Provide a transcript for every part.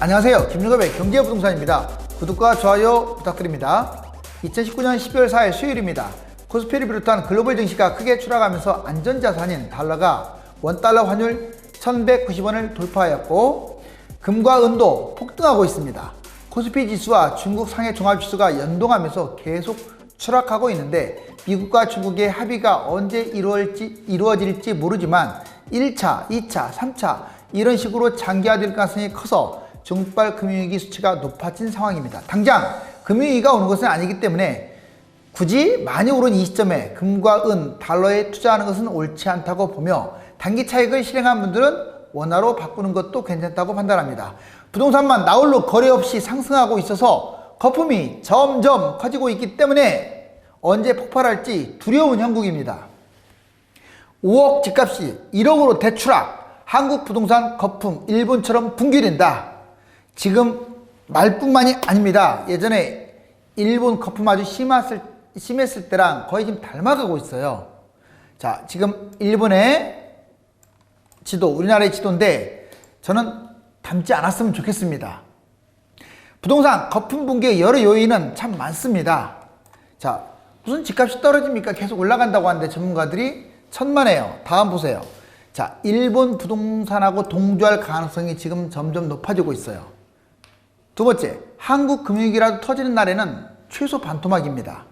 안녕하세요. 김유갑의 경제부동산입니다. 구독과 좋아요 부탁드립니다. 2019년 12월 4일 수요일입니다. 코스피를 비롯한 글로벌 증시가 크게 추락하면서 안전자산인 달러가 원달러 환율 1190원을 돌파하였고, 금과 은도 폭등하고 있습니다. 코스피 지수와 중국 상해 종합지수가 연동하면서 계속 추락하고 있는데, 미국과 중국의 합의가 언제 이루어질지 모르지만 1차, 2차, 3차 이런 식으로 장기화될 가능성이 커서 중국발 금융위기 수치가 높아진 상황입니다. 당장 금융위기가 오는 것은 아니기 때문에 굳이 많이 오른 이 시점에 금과 은, 달러에 투자하는 것은 옳지 않다고 보며, 단기 차익을 실행한 분들은 원화로 바꾸는 것도 괜찮다고 판단합니다. 부동산만 나홀로 거래 없이 상승하고 있어서 거품이 점점 커지고 있기 때문에 언제 폭발할지 두려운 형국입니다. 5억 집값이 1억으로 대추락, 한국 부동산 거품 일본처럼 붕괴된다. 지금 말뿐만이 아닙니다. 예전에 일본 거품 아주 심했을 때랑 거의 지금 닮아가고 있어요. 자, 지금 일본의 지도, 우리나라의 지도인데 저는 닮지 않았으면 좋겠습니다. 부동산 거품 붕괴의 여러 요인은 참 많습니다. 자, 무슨 집값이 떨어집니까? 계속 올라간다고 하는데 전문가들이 천만에요. 다음 보세요. 자, 일본 부동산하고 동조할 가능성이 지금 점점 높아지고 있어요. 두 번째, 한국 금융위기라도 터지는 날에는 최소 반토막입니다.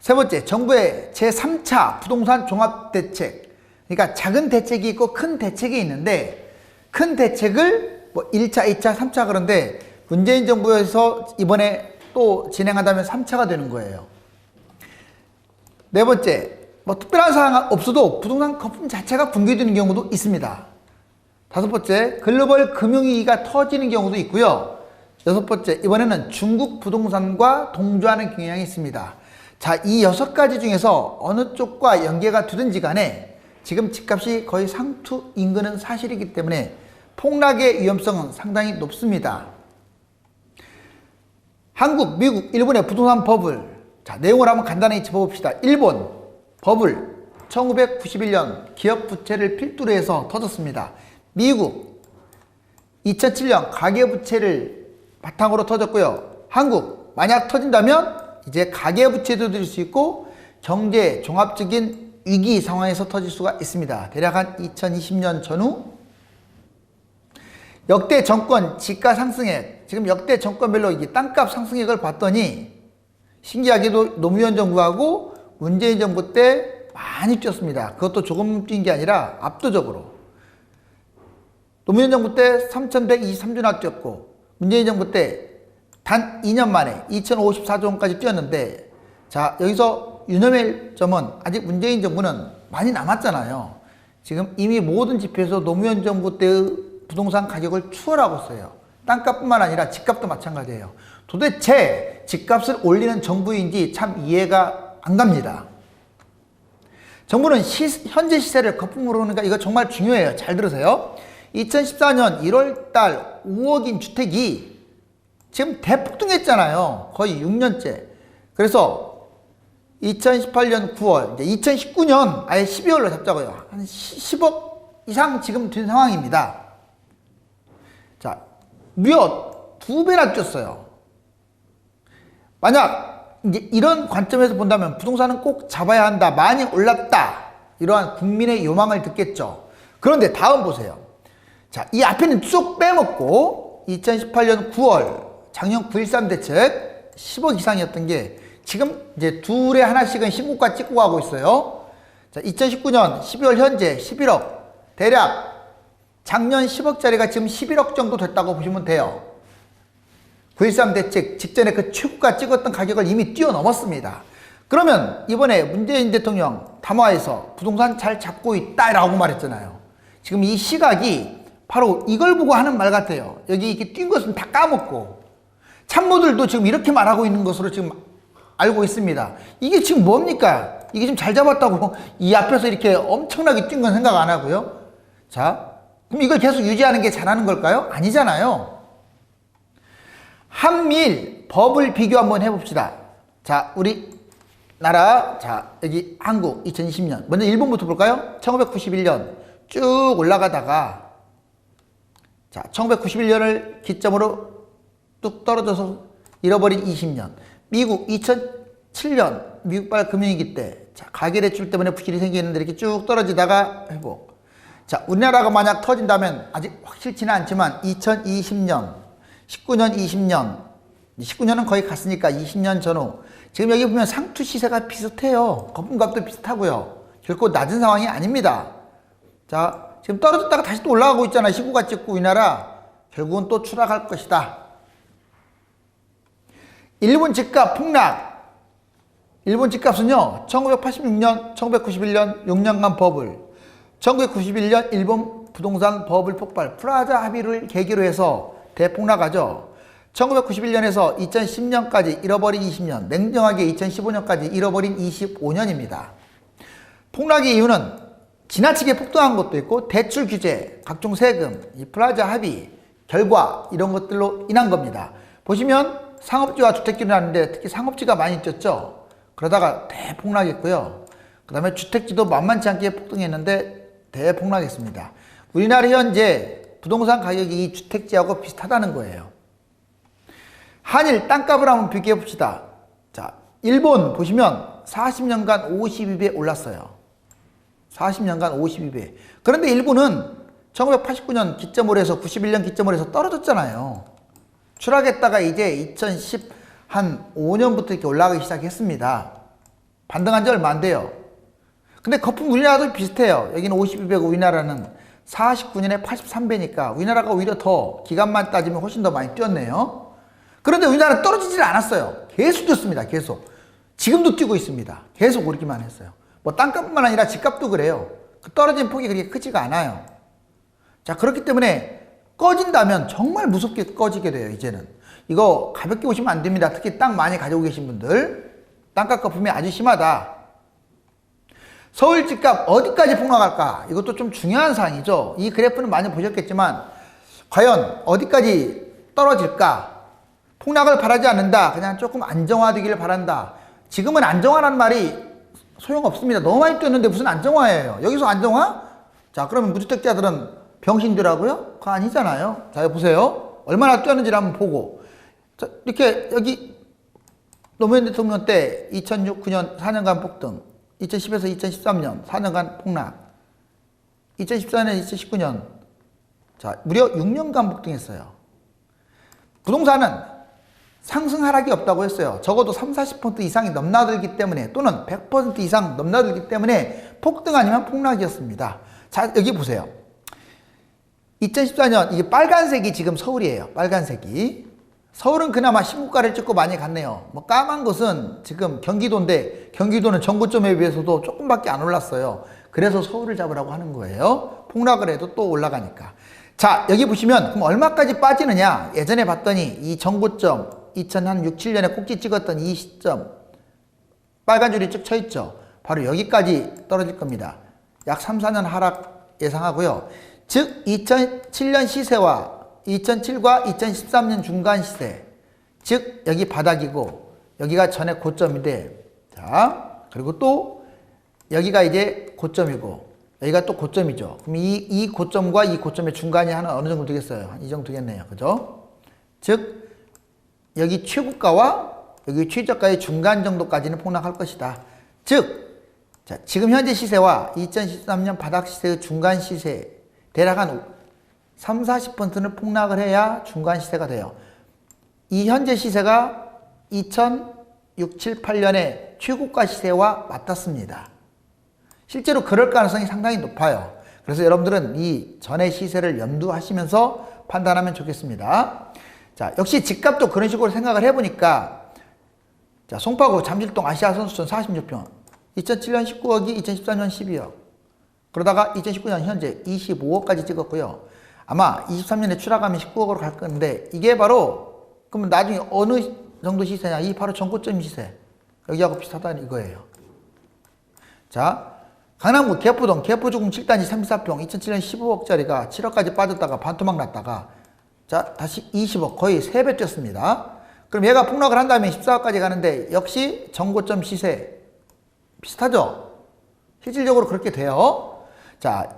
세 번째, 정부의 제3차 부동산 종합대책. 그러니까 작은 대책이 있고 큰 대책이 있는데, 큰 대책을 뭐 1차, 2차, 3차 그런데 문재인 정부에서 이번에 또 진행한다면 3차가 되는 거예요. 네 번째, 뭐 특별한 사항 없어도 부동산 거품 자체가 붕괴되는 경우도 있습니다. 다섯 번째, 글로벌 금융위기가 터지는 경우도 있고요. 여섯 번째, 이번에는 중국 부동산과 동조하는 경향이 있습니다. 자, 이 6가지 중에서 어느 쪽과 연계가 되든지 간에 지금 집값이 거의 상투 인근은 사실이기 때문에 폭락의 위험성은 상당히 높습니다. 한국, 미국, 일본의 부동산 버블. 자, 내용을 한번 간단히 짚어봅시다. 일본 버블 1991년 기업 부채를 필두로 해서 터졌습니다. 미국 2007년 가계부채를 바탕으로 터졌고요. 한국 만약 터진다면 이제 가계부채도 될 수 있고 경제 종합적인 위기 상황에서 터질 수가 있습니다. 대략 한 2020년 전후. 역대 정권 지가 상승액, 지금 역대 정권별로 이 땅값 상승액을 봤더니 신기하게도 노무현 정부하고 문재인 정부 때 많이 뛰었습니다. 그것도 조금 뛴 게 아니라 압도적으로. 노무현 정부 때 3,123조나 뛰었고, 문재인 정부 때 단 2년 만에 2,054조 원까지 뛰었는데, 자, 여기서 유념할 점은 아직 문재인 정부는 많이 남았잖아요. 지금 이미 모든 지표에서 노무현 정부 때의 부동산 가격을 추월하고 있어요. 땅값뿐만 아니라 집값도 마찬가지예요. 도대체 집값을 올리는 정부인지 참 이해가 안 갑니다. 정부는 현재 시세를 거품으로 오니까 이거 정말 중요해요. 잘 들으세요. 2014년 1월달 5억인 주택이 지금 대폭등했잖아요. 거의 6년째. 그래서 2018년 9월, 이제 2019년 아예 12월로 잡자고요. 한 10억 이상 지금 된 상황입니다. 자, 무려 2배나 뛰었어요. 만약 이제 이런 관점에서 본다면 부동산은 꼭 잡아야 한다, 많이 올랐다, 이러한 국민의 요망을 듣겠죠. 그런데 다음 보세요. 자, 이 앞에는 쭉 빼먹고 2018년 9월 작년 9.13 대책 10억 이상이었던 게 지금 이제 둘에 하나씩은 신고가 찍고 가고 있어요. 자, 2019년 12월 현재 11억, 대략 작년 10억짜리가 지금 11억 정도 됐다고 보시면 돼요. 9.13 대책 직전에 그 최고가 찍었던 가격을 이미 뛰어넘었습니다. 그러면 이번에 문재인 대통령 담화에서 부동산 잘 잡고 있다라고 말했잖아요. 지금 이 시각이 바로 이걸 보고 하는 말 같아요. 여기 이렇게 뛴 것은 다 까먹고 참모들도 지금 이렇게 말하고 있는 것으로 지금 알고 있습니다. 이게 지금 뭡니까? 이게 지금 잘 잡았다고 이 앞에서 이렇게 엄청나게 뛴 건 생각 안 하고요. 자, 그럼 이걸 계속 유지하는 게 잘하는 걸까요? 아니잖아요. 한미일 버블 비교 한번 해봅시다. 자, 우리나라, 자, 여기 한국 2020년. 먼저 일본부터 볼까요? 1991년 쭉 올라가다가 자, 1991년을 기점으로 뚝 떨어져서 잃어버린 20년. 미국 2007년 미국발 금융위기 때 자, 가계대출 때문에 부실이 생기는데 이렇게 쭉 떨어지다가 회복. 자, 우리나라가 만약 터진다면 아직 확실치는 않지만 2020년, 19년, 20년, 19년은 거의 갔으니까 20년 전후. 지금 여기 보면 상투 시세가 비슷해요. 거품값도 비슷하고요. 결코 낮은 상황이 아닙니다. 자, 지금 떨어졌다가 다시 또 올라가고 있잖아요. 시구가 찍고 우리나라 결국은 또 추락할 것이다. 일본 집값 폭락. 일본 집값은요, 1986년, 1991년 6년간 버블, 1991년 일본 부동산 버블 폭발, 프라자 합의를 계기로 해서 대폭락하죠. 1991년에서 2010년까지 잃어버린 20년, 냉정하게 2015년까지 잃어버린 25년입니다. 폭락의 이유는 지나치게 폭등한 것도 있고 대출 규제, 각종 세금, 이 프라자 합의, 결과 이런 것들로 인한 겁니다. 보시면 상업지와 주택지를 나는데 특히 상업지가 많이 뛰었죠. 그러다가 대폭락했고요. 그 다음에 주택지도 만만치 않게 폭등했는데 대폭락했습니다. 우리나라 현재 부동산 가격이 이 주택지하고 비슷하다는 거예요. 한일 땅값을 한번 비교해 봅시다. 자, 일본 보시면 40년간 52배 올랐어요. 40년간 52배. 그런데 일본은 1989년 기점으로 해서 91년 기점으로 해서 떨어졌잖아요. 추락했다가 이제 2015년부터 이렇게 올라가기 시작했습니다. 반등한 지 얼마 안 돼요. 근데 거품 우리나라도 비슷해요. 여기는 52배고 우리나라는 49년에 83배니까 우리나라가 오히려 더 기간만 따지면 훨씬 더 많이 뛰었네요. 그런데 우리나라는 떨어지질 않았어요. 계속 뛰었습니다. 계속. 지금도 뛰고 있습니다. 계속 오르기만 했어요. 뭐 땅값뿐만 아니라 집값도 그래요. 그 떨어진 폭이 그렇게 크지가 않아요. 자, 그렇기 때문에 꺼진다면 정말 무섭게 꺼지게 돼요. 이제는 이거 가볍게 보시면 안 됩니다. 특히 땅 많이 가지고 계신 분들 땅값 거품이 아주 심하다. 서울 집값 어디까지 폭락할까? 이것도 좀 중요한 사항이죠. 이 그래프는 많이 보셨겠지만 과연 어디까지 떨어질까? 폭락을 바라지 않는다. 그냥 조금 안정화되기를 바란다. 지금은 안정화라는 말이 소용없습니다. 너무 많이 뛰었는데 무슨 안정화예요? 여기서 안정화? 자, 그러면 무주택자들은 병신들하고요? 그거 아니잖아요. 자, 여기 보세요. 얼마나 뛰었는지를 한번 보고. 자, 이렇게 여기 노무현 대통령 때 2006, 9년 4년간 폭등, 2010에서 2013년 4년간 폭락, 2014년, 2019년 자, 무려 6년간 폭등했어요. 부동산은 상승 하락이 없다고 했어요. 적어도 30-40% 이상이 넘나들기 때문에 또는 100% 이상 넘나들기 때문에 폭등 아니면 폭락이었습니다. 자, 여기 보세요. 2014년 이게 빨간색이 지금 서울이에요. 빨간색이. 서울은 그나마 신고가를 찍고 많이 갔네요. 뭐 까만 것은 지금 경기도인데 경기도는 전고점에 비해서도 조금밖에 안 올랐어요. 그래서 서울을 잡으라고 하는 거예요. 폭락을 해도 또 올라가니까. 자, 여기 보시면 그럼 얼마까지 빠지느냐. 예전에 봤더니 이 전고점 2006, 7년에 꼭지 찍었던 이 시점 빨간 줄이 쭉 쳐있죠. 바로 여기까지 떨어질 겁니다. 약 3, 4년 하락 예상하고요. 즉 2007년 시세와 2007과 2013년 중간 시세, 즉 여기 바닥이고 여기가 전에 고점인데, 자, 그리고 또 여기가 이제 고점이고 여기가 또 고점이죠. 그럼 이 고점과 이 고점의 중간이 하나 어느 정도 되겠어요? 한 이 정도 되겠네요. 그죠? 즉 여기 최고가와 여기 최저가의 중간 정도까지는 폭락할 것이다. 즉, 자, 지금 현재 시세와 2013년 바닥 시세의 중간 시세 대략 한 30-40%는 폭락을 해야 중간 시세가 돼요. 이 현재 시세가 2006, 7, 8년의 최고가 시세와 맞닿습니다. 실제로 그럴 가능성이 상당히 높아요. 그래서 여러분들은 이 전의 시세를 염두하시면서 판단하면 좋겠습니다. 자, 역시 집값도 그런 식으로 생각을 해보니까, 자, 송파구 잠실동 아시아 선수촌 46평 2007년 19억이 2014년 12억, 그러다가 2019년 현재 25억까지 찍었고요. 아마 23년에 추락하면 19억으로 갈 건데, 이게 바로 그러면 나중에 어느 정도 시세냐? 이 바로 전고점 시세, 여기하고 비슷하다는 이거예요. 자, 강남구 개포동 개포주공 7단지 34평 2007년 15억짜리가 7억까지 빠졌다가 반토막 났다가 자, 다시 20억, 거의 3배 뛰었습니다. 그럼 얘가 폭락을 한다면 14억까지 가는데 역시 전고점 시세 비슷하죠? 실질적으로 그렇게 돼요. 자,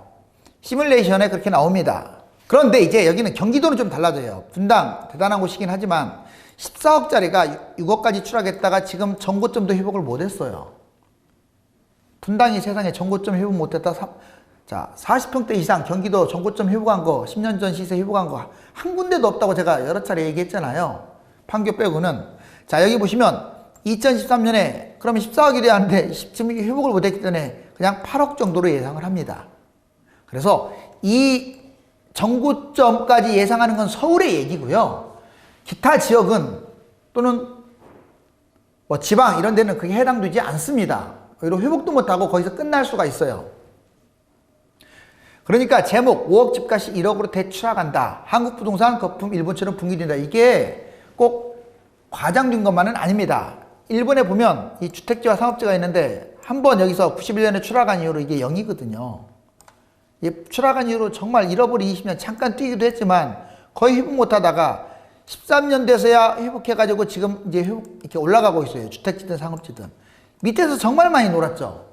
시뮬레이션에 그렇게 나옵니다. 그런데 이제 여기는 경기도는 좀 달라져요. 분당 대단한 곳이긴 하지만 14억짜리가 6억까지 추락했다가 지금 전고점도 회복을 못했어요. 분당이 세상에 전고점 회복 못했다. 자, 40평대 이상 경기도 전고점 회복한 거, 10년 전 시세 회복한 거 한 군데도 없다고 제가 여러 차례 얘기했잖아요. 판교 빼고는. 자, 여기 보시면 2013년에 그러면 14억이 돼야 하는데 지금 회복을 못했기 때문에 그냥 8억 정도로 예상을 합니다. 그래서 이 전고점까지 예상하는 건 서울의 얘기고요. 기타 지역은 또는 뭐 지방 이런 데는 그게 해당되지 않습니다. 오히려 회복도 못하고 거기서 끝날 수가 있어요. 그러니까 제목 5억 집값이 1억으로 대추락한다. 한국부동산 거품 일본처럼 붕괴된다. 이게 꼭 과장된 것만은 아닙니다. 일본에 보면 이 주택지와 상업지가 있는데 한번 여기서 91년에 추락한 이후로 이게 0이거든요. 추락한 이후로 정말 잃어버린 20년 잠깐 뛰기도 했지만 거의 회복 못하다가 13년 돼서야 회복해가지고 지금 이제 이렇게 올라가고 있어요. 주택지든 상업지든. 밑에서 정말 많이 놀았죠.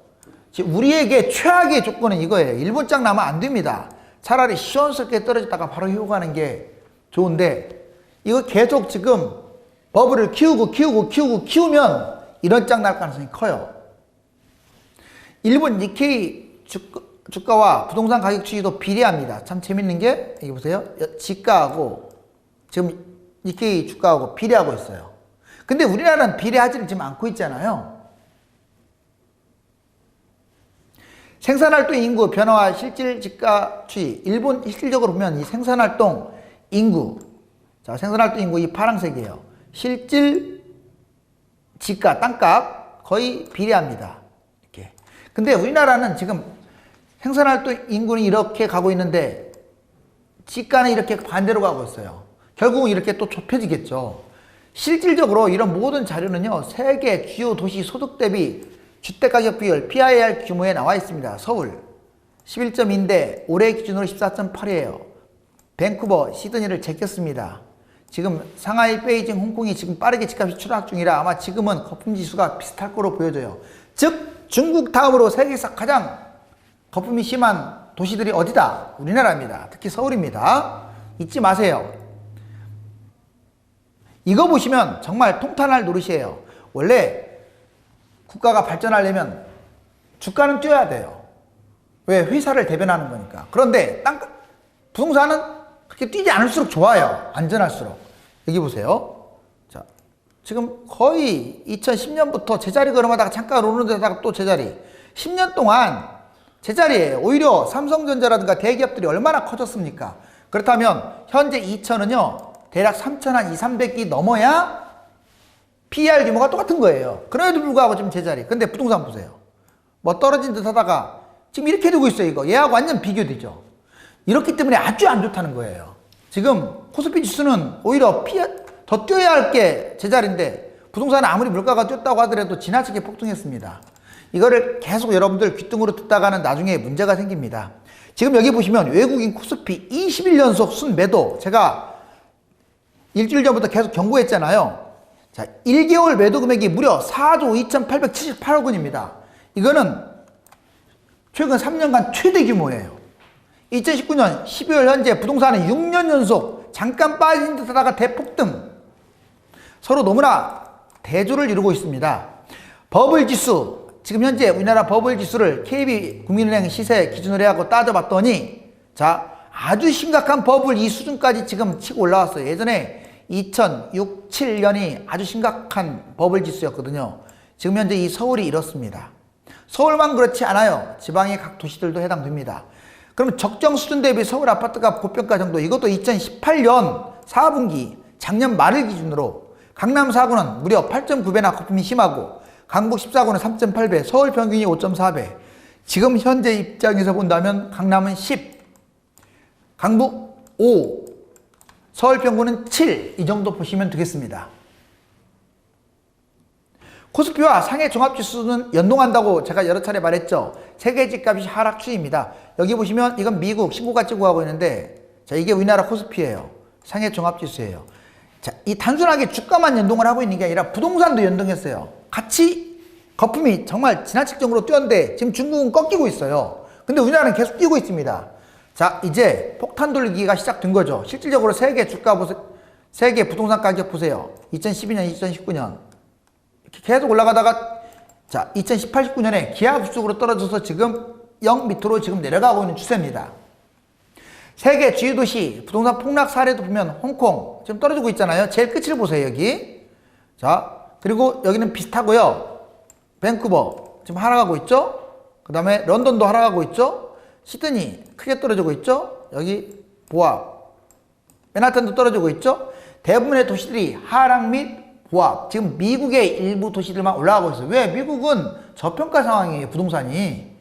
우리에게 최악의 조건은 이거예요. 일본장 나면 안 됩니다. 차라리 시원스럽게 떨어졌다가 바로 회복하는 게 좋은데 이거 계속 지금 버블을 키우면 이런 장 날 가능성이 커요. 일본 니케이 주가와 부동산 가격 추이도 비례합니다. 참 재밌는 게 여기 보세요. 지가하고 지금 니케이 주가하고 비례하고 있어요. 근데 우리나라는 비례하지를 지금 않고 있잖아요. 생산활동 인구 변화와 실질 지가 추이. 일본 실질적으로 보면 이 생산활동 인구, 자, 생산활동 인구 이 파란색이에요. 실질 지가, 땅값 거의 비례합니다. 이렇게. 근데 우리나라는 지금 생산활동 인구는 이렇게 가고 있는데 지가는 이렇게 반대로 가고 있어요. 결국은 이렇게 또 좁혀지겠죠. 실질적으로 이런 모든 자료는요, 세계 주요 도시 소득 대비 주택가격 비율 PIR 규모에 나와 있습니다. 서울 11.2인데 올해 기준으로 14.8이에요. 밴쿠버, 시드니를 제꼈습니다. 지금 상하이, 베이징, 홍콩이 지금 빠르게 집값이 추락 중이라 아마 지금은 거품지수가 비슷할 거로 보여져요. 즉 중국 다음으로 세계에서 가장 거품이 심한 도시들이 어디다? 우리나라입니다. 특히 서울입니다. 잊지 마세요. 이거 보시면 정말 통탄할 노릇이에요. 원래 국가가 발전하려면 주가는 뛰어야 돼요. 왜? 회사를 대변하는 거니까. 그런데 부동산은 그렇게 뛰지 않을수록 좋아요. 안전할수록. 여기 보세요. 자, 지금 거의 2010년부터 제자리 걸음하다가 잠깐 오르는 데다가 또 제자리. 10년 동안 제자리예요. 오히려 삼성전자라든가 대기업들이 얼마나 커졌습니까? 그렇다면 현재 2천은요. 대략 3천 한 2, 300이 넘어야 PER 규모가 똑같은 거예요. 그럼에도 불구하고 지금 제자리. 근데 부동산 보세요. 뭐 떨어진 듯 하다가 지금 이렇게 되고 있어요. 이거 얘하고 완전 비교되죠. 이렇기 때문에 아주 안 좋다는 거예요. 지금 코스피 지수는 오히려 더 뛰어야 할 게 제자리인데 부동산은 아무리 물가가 뛰었다고 하더라도 지나치게 폭등했습니다. 이거를 계속 여러분들 귓등으로 듣다가는 나중에 문제가 생깁니다. 지금 여기 보시면 외국인 코스피 21연속 순매도, 제가 일주일 전부터 계속 경고했잖아요. 자, 1개월 매도 금액이 무려 4조 2,878억 원입니다. 이거는 최근 3년간 최대 규모예요. 2019년 12월 현재 부동산은 6년 연속 잠깐 빠진 듯 하다가 대폭등. 서로 너무나 대조를 이루고 있습니다. 버블 지수, 지금 현재 우리나라 버블 지수를 KB 국민은행 시세 기준으로 해갖고 따져봤더니, 자, 아주 심각한 버블 이 수준까지 지금 치고 올라왔어요. 예전에 2006, 7년이 아주 심각한 버블 지수였거든요. 지금 현재 이 서울이 이렇습니다. 서울만 그렇지 않아요. 지방의 각 도시들도 해당됩니다. 그러면 적정 수준 대비 서울 아파트가 고평가 정도, 이것도 2018년 4분기 작년 말을 기준으로 강남 4구는 무려 8.9배나 거품이 심하고 강북 14구는 3.8배, 서울 평균이 5.4배. 지금 현재 입장에서 본다면 강남은 10, 강북 5, 서울 평균은 7, 이 정도 보시면 되겠습니다. 코스피와 상해 종합지수는 연동한다고 제가 여러 차례 말했죠. 세계 집값이 하락 추이입니다. 여기 보시면 이건 미국 신고가 찍고 있는데, 자, 이게 우리나라 코스피예요. 상해 종합지수예요. 자, 이 단순하게 주가만 연동을 하고 있는 게 아니라 부동산도 연동했어요. 같이 거품이 정말 지나칠 정도로 뛰었는데 지금 중국은 꺾이고 있어요. 근데 우리나라는 계속 뛰고 있습니다. 자, 이제 폭탄 돌기가 시작된 거죠. 실질적으로 세계 주가 보세요. 세계 부동산 가격 보세요. 2012년, 2019년. 이렇게 계속 올라가다가, 자, 2018, 19년에 기하급수적으로 떨어져서 지금 0 밑으로 지금 내려가고 있는 추세입니다. 세계 주요 도시 부동산 폭락 사례도 보면 홍콩 지금 떨어지고 있잖아요. 제일 끝을 보세요, 여기. 자, 그리고 여기는 비슷하고요. 밴쿠버 지금 하락하고 있죠. 그 다음에 런던도 하락하고 있죠. 시드니 크게 떨어지고 있죠. 여기 보합, 맨하탄도 떨어지고 있죠. 대부분의 도시들이 하락 및 보합. 지금 미국의 일부 도시들만 올라가고 있어요. 왜? 미국은 저평가 상황이에요, 부동산이.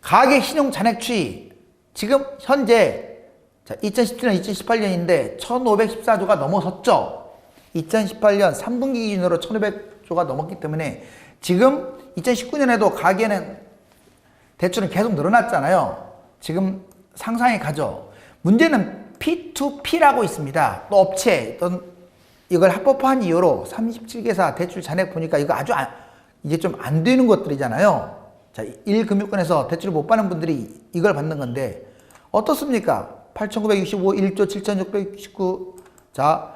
가계 신용 잔액 추이. 지금 현재 2017년, 2018년인데 1514조가 넘어섰죠. 2018년 3분기 기준으로 1500조가 넘었기 때문에 지금 2019년에도 가계는 대출은 계속 늘어났잖아요. 지금 상상이 가죠. 문제는 P2P라고 있습니다. 또 업체, 또 이걸 합법화한 이유로 37개사 대출 잔액 보니까 이거 아주 이게 좀 안 되는 것들이잖아요. 자, 1금융권에서 대출을 못 받는 분들이 이걸 받는 건데 어떻습니까? 8,965, 1조 7,669. 자,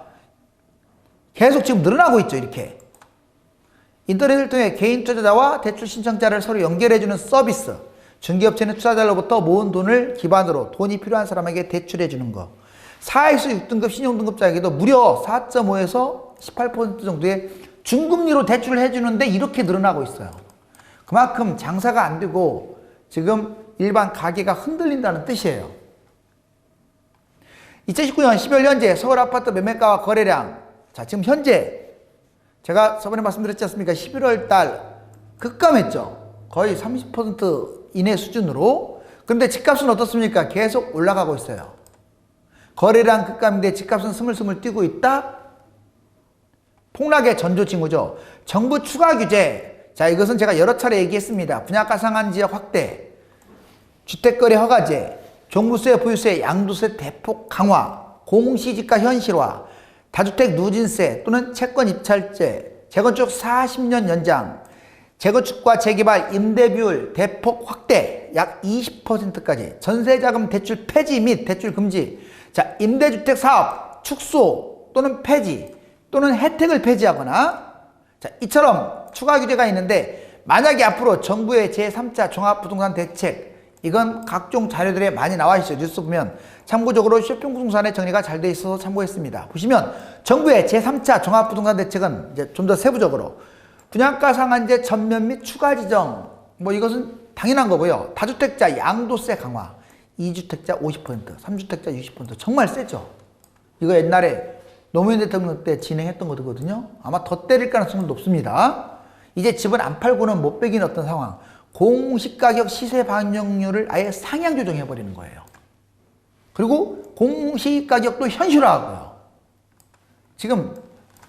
계속 지금 늘어나고 있죠, 이렇게. 인터넷을 통해 개인 투자자와 대출 신청자를 서로 연결해주는 서비스. 중개업체는 투자자로부터 모은 돈을 기반으로 돈이 필요한 사람에게 대출해주는 거. 4에서 6등급 신용등급자에게도 무려 4.5에서 18% 정도의 중금리로 대출을 해주는데 이렇게 늘어나고 있어요. 그만큼 장사가 안 되고 지금 일반 가게가 흔들린다는 뜻이에요. 2019년 12월 현재 서울 아파트 매매가와 거래량. 자, 지금 현재 제가 저번에 말씀드렸지 않습니까? 11월 달 급감했죠. 거의 30% 이내 수준으로. 근데 집값은 어떻습니까? 계속 올라가고 있어요. 거래량 급감인데 집값은 스물스물 뛰고 있다? 폭락의 전조징후죠. 정부 추가 규제. 자, 이것은 제가 여러 차례 얘기했습니다. 분양가 상한 지역 확대, 주택거래 허가제, 종부세, 보유세, 양도세 대폭 강화, 공시지가 현실화, 다주택 누진세 또는 채권 입찰제, 재건축 40년 연장, 재건축과 재개발 임대비율 대폭 확대 약 20%까지, 전세자금 대출 폐지 및 대출 금지. 자, 임대주택 사업 축소 또는 폐지 또는 혜택을 폐지하거나. 자, 이처럼 추가 규제가 있는데 만약에 앞으로 정부의 제3차 종합부동산 대책, 이건 각종 자료들에 많이 나와 있어요. 뉴스 보면 참고적으로 쇼핑부동산의 정리가 잘 돼 있어서 참고했습니다. 보시면 정부의 제3차 종합부동산 대책은 이제 좀 더 세부적으로 분양가 상한제 전면 및 추가 지정, 뭐 이것은 당연한 거고요. 다주택자 양도세 강화, 2주택자 50%, 3주택자 60%. 정말 세죠. 이거 옛날에 노무현 대통령 때 진행했던 거거든요. 아마 더 때릴 가능성은 높습니다. 이제 집은 안 팔고는 못 베기는 어떤 상황. 공시가격 시세 반영률을 아예 상향 조정해버리는 거예요. 그리고 공시가격도 현실화하고요. 지금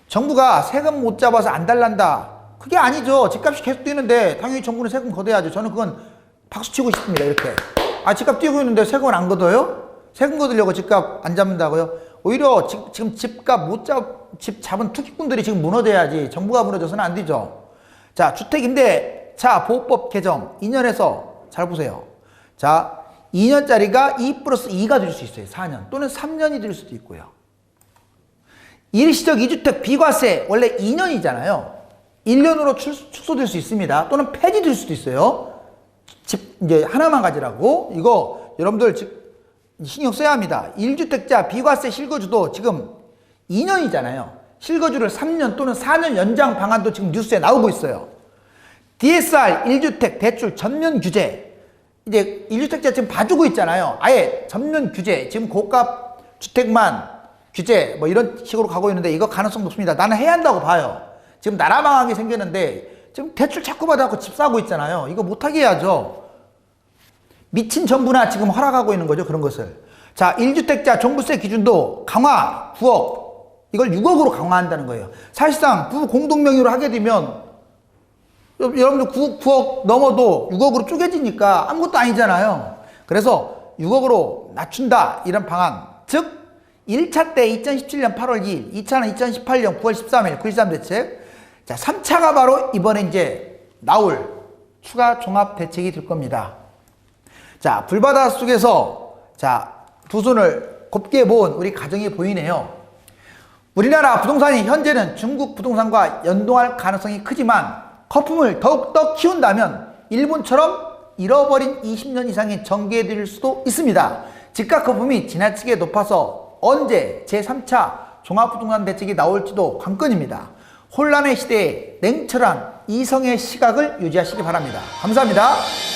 정부가 세금 못 잡아서 안 달란다. 그게 아니죠. 집값이 계속 뛰는데 당연히 정부는 세금 걷어야죠. 저는 그건 박수치고 싶습니다. 이렇게. 아, 집값 뛰고 있는데 세금을 안 걷어요? 세금 걷으려고 집값 안 잡는다고요? 오히려 지금 집값 집 잡은 투기꾼들이 지금 무너져야지 정부가 무너져서는 안 되죠. 자, 주택임대차 보호법 개정 2년에서 잘 보세요. 자, 2년짜리가 2+2가 될 수 있어요. 4년 또는 3년이 될 수도 있고요. 일시적 2주택 비과세 원래 2년이잖아요. 1년으로 축소될 수 있습니다. 또는 폐지될 수도 있어요. 집 이제 하나만 가지라고. 이거 여러분들 신경 써야 합니다. 1주택자 비과세 실거주도 지금 2년이잖아요. 실거주를 3년 또는 4년 연장 방안도 지금 뉴스에 나오고 있어요. DSR 1주택 대출 전면 규제. 이제 1주택자 지금 봐주고 있잖아요. 아예 전면 규제. 지금 고가 주택만 규제 뭐 이런 식으로 가고 있는데 이거 가능성 높습니다. 나는 해야 한다고 봐요. 지금 나라 망하게 생겼는데 지금 대출 자꾸 받아갖고 집 사고 있잖아요. 이거 못하게 해야죠. 미친 정부나 지금 허락하고 있는 거죠. 그런 것을. 자, 1주택자 종부세 기준도 강화 9억. 이걸 6억으로 강화한다는 거예요. 사실상 부부 공동명의로 하게 되면 여러분들 9억 넘어도 6억으로 쪼개지니까 아무것도 아니잖아요. 그래서 6억으로 낮춘다. 이런 방안. 즉 1차 때 2017년 8월 2일, 2차는 2018년 9월 13일 9.13 대책. 자, 3차가 바로 이번에 이제 나올 추가 종합 대책이 될 겁니다. 자, 불바다 속에서 자, 두 손을 곱게 모은 우리 가정이 보이네요. 우리나라 부동산이 현재는 중국 부동산과 연동할 가능성이 크지만 거품을 더욱더 키운다면 일본처럼 잃어버린 20년 이상이 전개될 수도 있습니다. 집값 거품이 지나치게 높아서 언제 제3차 종합부동산 대책이 나올지도 관건입니다. 혼란의 시대에 냉철한 이성의 시각을 유지하시기 바랍니다. 감사합니다.